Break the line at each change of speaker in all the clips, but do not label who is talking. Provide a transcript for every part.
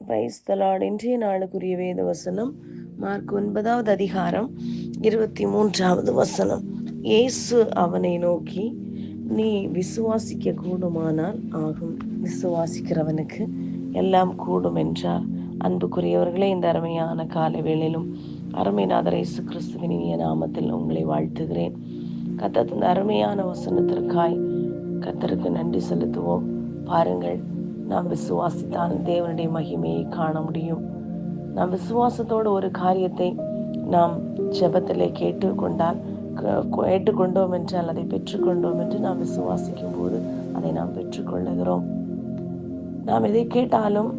Praise the Lord. இன்றைய நாளுக்குரிய வேத வசனம் மார்க் 9வது அதிகாரம் 23வது வசனம். இயேசு அவனை நோக்கி, நீ விசுவாசிக்க கூடுமானால் ஆகும். விசுவாசிக்கிறவனுக்கு எல்லாம் கூடும் என்றார். அன்புக்குரியவர்களே, இந்த அருமையான காலை வேளையிலும் அருமைநாதர் இயேசு கிறிஸ்துவின் இனிய நாமத்தில் உங்களை வாழ்த்துகிறேன். கர்த்தர் இந்த அருமையான வசனத்திற்காய் கர்த்தருக்கு நன்றி செலுத்துவோம். பாருங்கள், நாம் விசுவாசித்தால் தேவனுடைய மகிமையை காண முடியும். நாம் விசுவாசத்தோடு ஒரு காரியத்தை நாம் ஜெபத்திலே கேட்டுக்கொண்டோம் என்றால் அதை பெற்றுக்கொண்டோம் என்று நாம் விசுவாசிக்கும் போது அதை நாம் பெற்றுக்கொள்ளுகிறோம். நாம் எதை கேட்டாலும்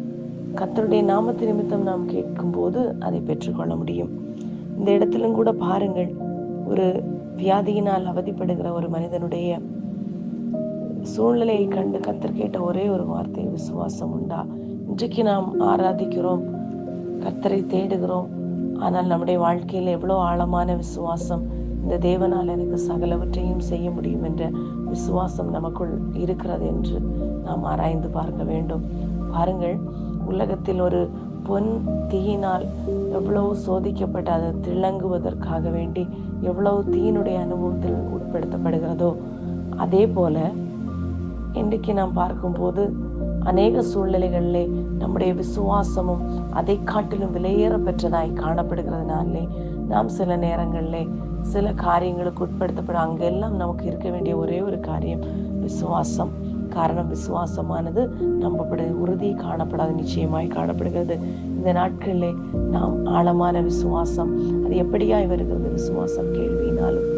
கர்த்தருடைய நாமத்து நிமித்தம் நாம் கேட்கும் போது அதை பெற்றுக்கொள்ள முடியும். இந்த இடத்திலும் கூட பாருங்கள், ஒரு வியாதியினால் அவதிப்படுகிற ஒரு மனிதனுடைய சூழ்நிலையை கண்டு கர்த்தர் கேட்ட ஒரே ஒரு வார்த்தை, விசுவாசம் உண்டா? இன்றைக்கு நாம் ஆராதிக்கிறோம், கர்த்தரை தேடுகிறோம், ஆனால் நம்முடைய வாழ்க்கையில் எவ்வளோ ஆழமான விசுவாசம், இந்த தேவனால் எனக்கு சகலவற்றையும் செய்ய முடியும் என்ற விசுவாசம் நமக்குள் இருக்கிறது என்று நாம் ஆராய்ந்து பார்க்க வேண்டும். பாருங்கள், உலகத்தில் ஒரு பொன் தீயினால் எவ்வளவு சோதிக்கப்பட்டு அதை திளங்குவதற்காக வேண்டி எவ்வளவு தீயினுடைய அனுபவத்தில் உட்படுத்தப்படுகிறதோ, அதே போல இன்றைக்கு நாம் பார்க்கும்போது அநேக சூழ்நிலைகளிலே நம்முடைய விசுவாசமும் அதை காட்டிலும் விலையேற பெற்றதாய் காணப்படுகிறதுனாலே நாம் சில நேரங்களிலே சில காரியங்களுக்கு உட்படுத்தப்படும். அங்கெல்லாம் நமக்கு இருக்க வேண்டிய ஒரே ஒரு காரியம் விசுவாசம். காரணம், விசுவாசமானது நம்பப்பட உறுதி காணப்படாத நிச்சயமாய் காணப்படுகிறது. இந்த நாட்களிலே நாம் ஆழமான விசுவாசம், அது எப்படியாய் வருகிறது? விசுவாசம் கேள்வியினாலும்,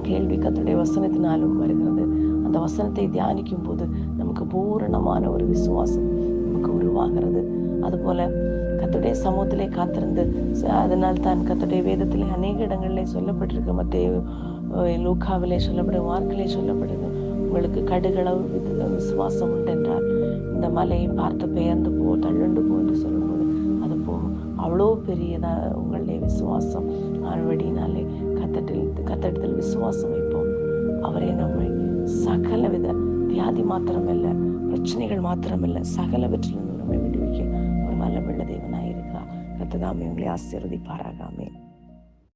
கேள்வி கர்த்தருடைய வசனத்தினாலும் வருகிறது. அந்த வசனத்தை தியானிக்கும் போது நமக்கு பூரணமான ஒரு விசுவாசம் நமக்கு உருவாகிறது. அதுபோல கர்த்தருடைய சமூகத்திலே காத்திருந்து, அதனால் தான் கர்த்தருடைய வேதத்திலே அநேக இடங்களிலே சொல்லப்பட்டிருக்க, மத்தேயு, லூக்காவிலே சொல்லப்படுது, மார்க்கிலே சொல்லப்படுது, உங்களுக்கு கடுகளவு விசுவாசம் உண்டென்றால் இந்த மலையை பார்த்து பெயர்ந்து தள்ளுண்டு என்று சொல்லும்போது அது போகும். அவ்வளோ பெரியதா உங்களுடைய விசுவாசம். ஆழ்வடினாலே கர்த்தரிடத்தில் விசுவாசம் வைப்போம். அவரே நம்மை சகலவித வியாதி மாத்திரமல்ல, பிரச்சனைகள் மாத்திரமல்ல, சகலவற்றிலிருந்து நம்மை விடுவிக்க ஒரு வல்லமையுள்ள தேவனாய் இருக்கிறார். கர்த்தர் தாமே உங்களை ஆசீர்வதிப்பாராக.